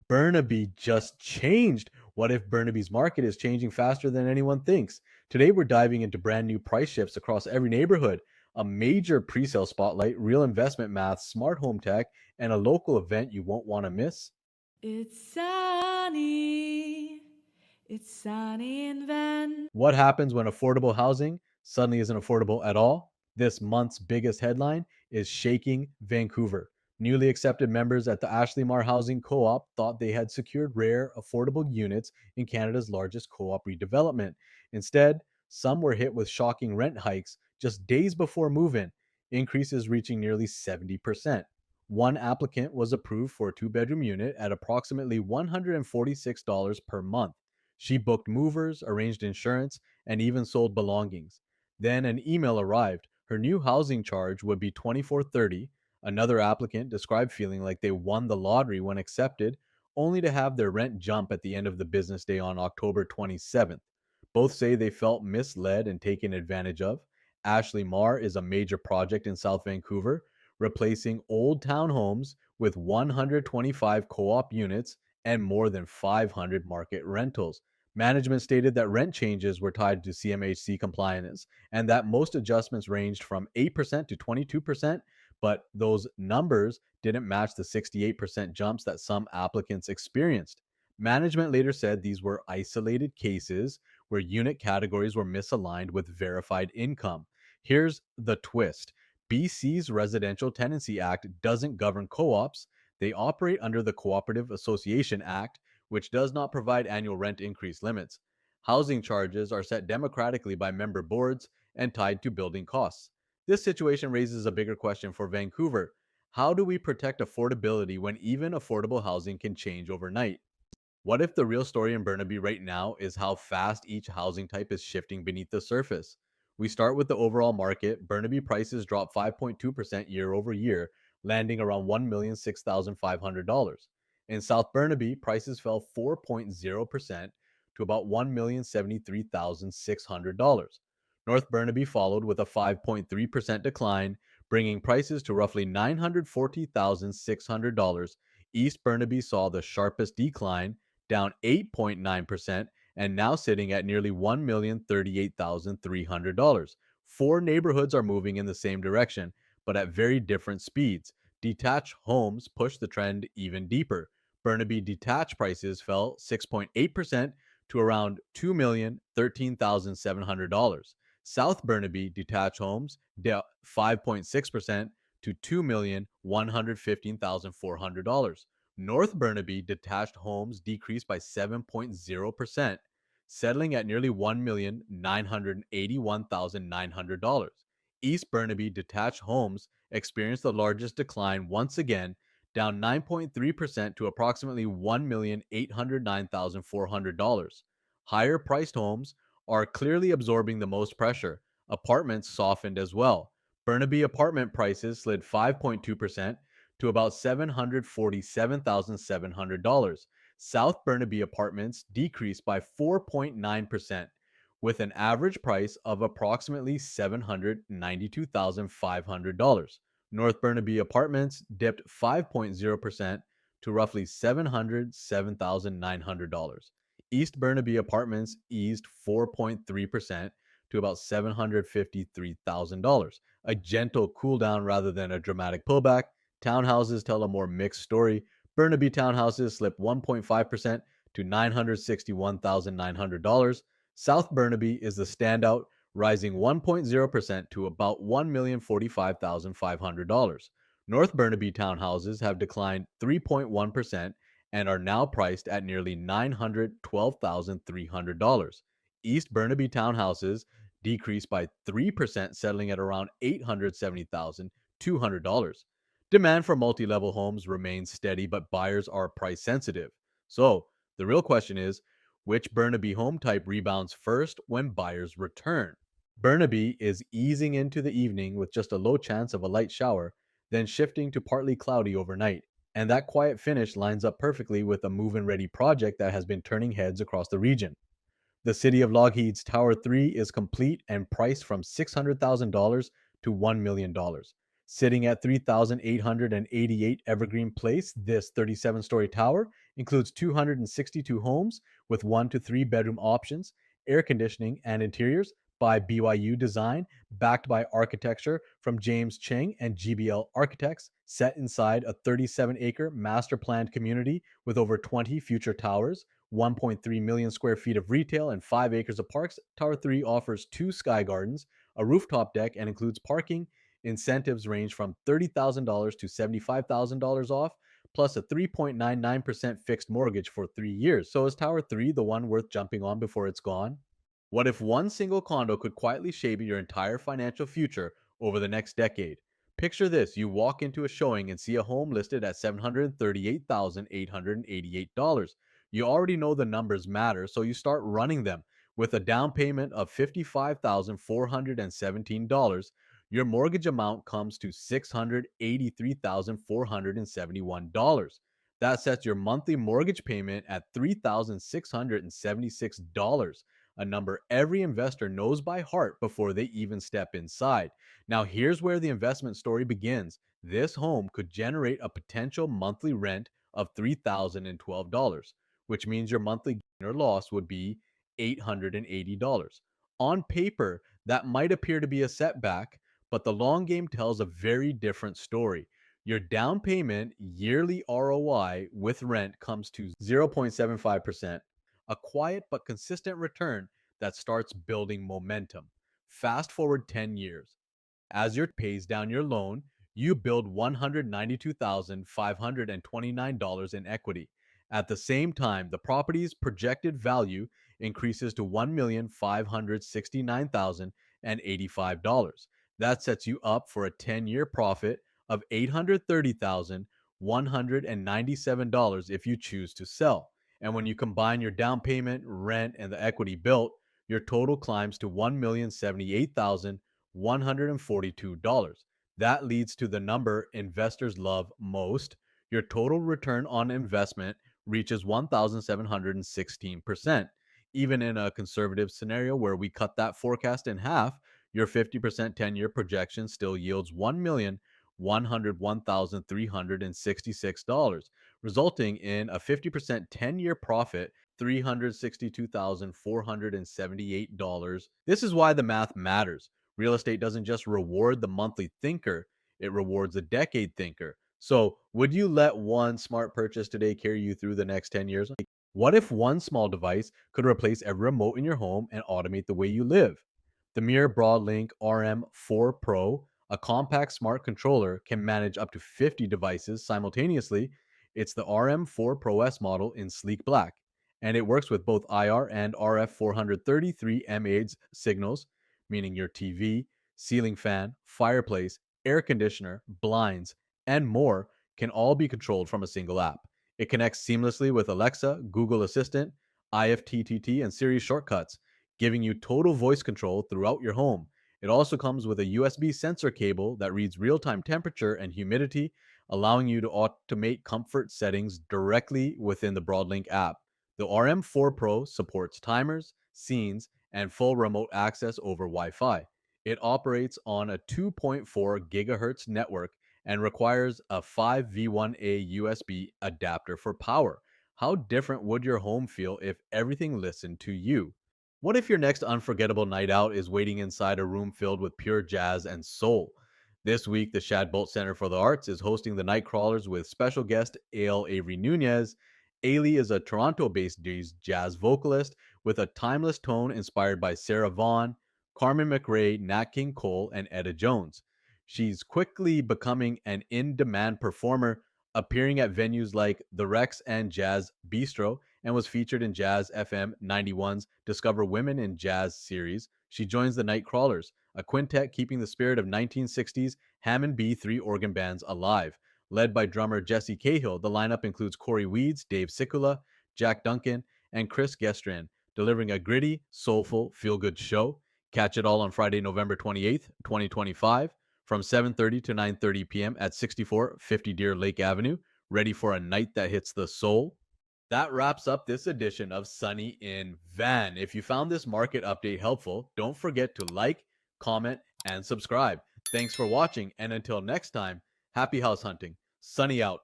Burnaby just changed. What if Burnaby's market is changing faster than anyone thinks? Today, we're diving into brand new price shifts across every neighborhood, a major pre sale spotlight, real investment math, smart home tech, and a local event you won't want to miss. It's sunny. It's sunny in Van. What happens when affordable housing suddenly isn't affordable at all? This month's biggest headline is Shaking Vancouver. Newly accepted members at the Ashley Mar Housing Co op thought they had secured rare, affordable units in Canada's largest co op redevelopment. Instead, some were hit with shocking rent hikes just days before move in, increases reaching nearly 70%. One applicant was approved for a two-bedroom unit at approximately $146 per month. She booked movers, arranged insurance, and even sold belongings. Then an email arrived. Her new housing charge would be $24.30. Another applicant described feeling like they won the lottery when accepted, only to have their rent jump at the end of the business day on October 27th. Both say they felt misled and taken advantage of. Ashley Mar is a major project in South Vancouver, replacing old townhomes with 125 co op units and more than 500 market rentals. Management stated that rent changes were tied to CMHC compliance and that most adjustments ranged from 8% to 22%, but those numbers didn't match the 68% jumps that some applicants experienced. Management later said these were isolated cases where unit categories were misaligned with verified income. Here's the twist: BC's Residential Tenancy Act doesn't govern co ops, they operate under the Cooperative Association Act, which does not provide annual rent increase limits. Housing charges are set democratically by member boards and tied to building costs. This situation raises a bigger question for Vancouver. How do we protect affordability when even affordable housing can change overnight? What if the real story in Burnaby right now is how fast each housing type is shifting beneath the surface? We start with the overall market. Burnaby prices dropped 5.2% year over year, landing around $1,006,500. In South Burnaby, prices fell 4.0% to about $1,073,600. North Burnaby followed with a 5.3% decline, bringing prices to roughly $940,600. East Burnaby saw the sharpest decline, down 8.9%, and now sitting at nearly $1,038,300. Four neighborhoods are moving in the same direction, but at very different speeds. Detached homes push the trend even deeper. Burnaby detached prices fell 6.8% to around $2,013,700. South Burnaby detached homes down 5.6% to $2,115,400. North Burnaby detached homes decreased by 7.0%, settling at nearly $1,981,900. East Burnaby detached homes experienced the largest decline once again, down 9.3% to approximately $1,809,400. Higher priced homes are clearly absorbing the most pressure. Apartments softened as well. Burnaby apartment prices slid 5.2% to about $747,700. South Burnaby apartments decreased by 4.9%, with an average price of approximately $792,500. North Burnaby apartments dipped 5.0% to roughly $707,900. East Burnaby apartments eased 4.3% to about $753,000, a gentle cool down rather than a dramatic pullback. Townhouses tell a more mixed story. Burnaby townhouses slipped 1.5% to $961,900. South Burnaby is the standout, rising 1.0% to about $1,045,500. North Burnaby townhouses have declined 3.1% and are now priced at nearly $912,300. East Burnaby townhouses decreased by 3%, settling at around $870,200. Demand for multi level homes remains steady, but buyers are price sensitive. So, the real question is, which Burnaby home type rebounds first when buyers return? Burnaby is easing into the evening with just a low chance of a light shower, then shifting to partly cloudy overnight. And that quiet finish lines up perfectly with a move in ready project that has been turning heads across the region. The city of Lougheed's Tower 3 is complete and priced from $600,000 to $1 million. Sitting at 3,888 Evergreen Place, this 37-story tower Includes 262 homes with 1 to 3 bedroom options, air conditioning, and interiors by BYU Design, backed by architecture from James Cheng and GBL Architects, set inside a 37-acre master planned community with over 20 future towers, 1.3 million square feet of retail, and 5 acres of parks. Tower 3 offers 2 sky gardens, a rooftop deck, and includes parking. Incentives range from $30,000 to $75,000 off, plus a 3.99% fixed mortgage for 3 years. So is Tower 3 the one worth jumping on before it's gone? What if one single condo could quietly shape your entire financial future over the next decade? Picture this: you walk into a showing and see a home listed at $738,888. You already know the numbers matter, so you start running them. With a down payment of $55,417, your mortgage amount comes to $683,471. That sets your monthly mortgage payment at $3,676, a number every investor knows by heart before they even step inside. Now, here's where the investment story begins. This home could generate a potential monthly rent of $3,012, which means your monthly gain or loss would be $880. On paper, that might appear to be a setback, but the long game tells a very different story. Your down payment yearly ROI with rent comes to 0.75%, a quiet but consistent return that starts building momentum. Fast forward 10 years. As your pays down your loan, you build $192,529 in equity. At the same time, the property's projected value increases to $1,569,085. That sets you up for a 10-year profit of $830,197 if you choose to sell. And when you combine your down payment, rent, and the equity built, your total climbs to $1,078,142. That leads to the number investors love most. Your total return on investment reaches 1,716%. Even in a conservative scenario where we cut that forecast in half, your 50% 10-year projection still yields $1,101,366, resulting in a 50% 10-year profit, $362,478. This is why the math matters. Real estate doesn't just reward the monthly thinker, it rewards the decade thinker. So, would you let one smart purchase today carry you through the next 10 years? What if one small device could replace every remote in your home and automate the way you live? The Mir Broadlink RM4 Pro, a compact smart controller, can manage up to 50 devices simultaneously. It's the RM4 Pro S model in sleek black, and it works with both IR and RF 433 mAh signals, meaning your TV, ceiling fan, fireplace, air conditioner, blinds, and more can all be controlled from a single app. It connects seamlessly with Alexa, Google Assistant, IFTTT, and Siri shortcuts, giving you total voice control throughout your home. It also comes with a USB sensor cable that reads real time temperature and humidity, allowing you to automate comfort settings directly within the Broadlink app. The RM4 Pro supports timers, scenes, and full remote access over Wi Fi. It operates on a 2.4 gigahertz network and requires a 5V1A USB adapter for power. How different would your home feel if everything listened to you? What if your next unforgettable night out is waiting inside a room filled with pure jazz and soul? This week, the Shadbolt Center for the Arts is hosting the Nightcrawlers with special guest A.L. Avery Nunez. Ailey is a Toronto based jazz vocalist with a timeless tone inspired by Sarah Vaughan, Carmen McRae, Nat King Cole, and Etta Jones. She's quickly becoming an in demand performer, appearing at venues like the Rex and Jazz Bistro, and was featured in Jazz FM 91's Discover Women in Jazz series. She joins the Nightcrawlers, a quintet keeping the spirit of 1960s Hammond B3 organ bands alive. Led by drummer Jesse Cahill, the lineup includes Corey Weeds, Dave Sikula, Jack Duncan, and Chris Gestran, delivering a gritty, soulful, feel-good show. Catch it all on Friday, November 28th, 2025, from 7:30 to 9:30 p.m. at 6450 Deer Lake Avenue, ready for a night that hits the soul. That wraps up this edition of Sunny in Van. If you found this market update helpful, don't forget to like, comment, and subscribe. Thanks for watching, and until next time, happy house hunting. Sunny out.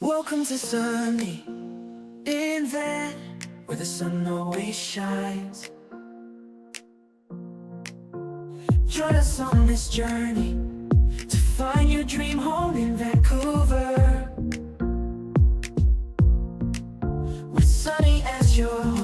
Welcome to sunny in Van, where the sun always shines. Join us on this journey to find your dream home in Vancouver, with Sunny as your home.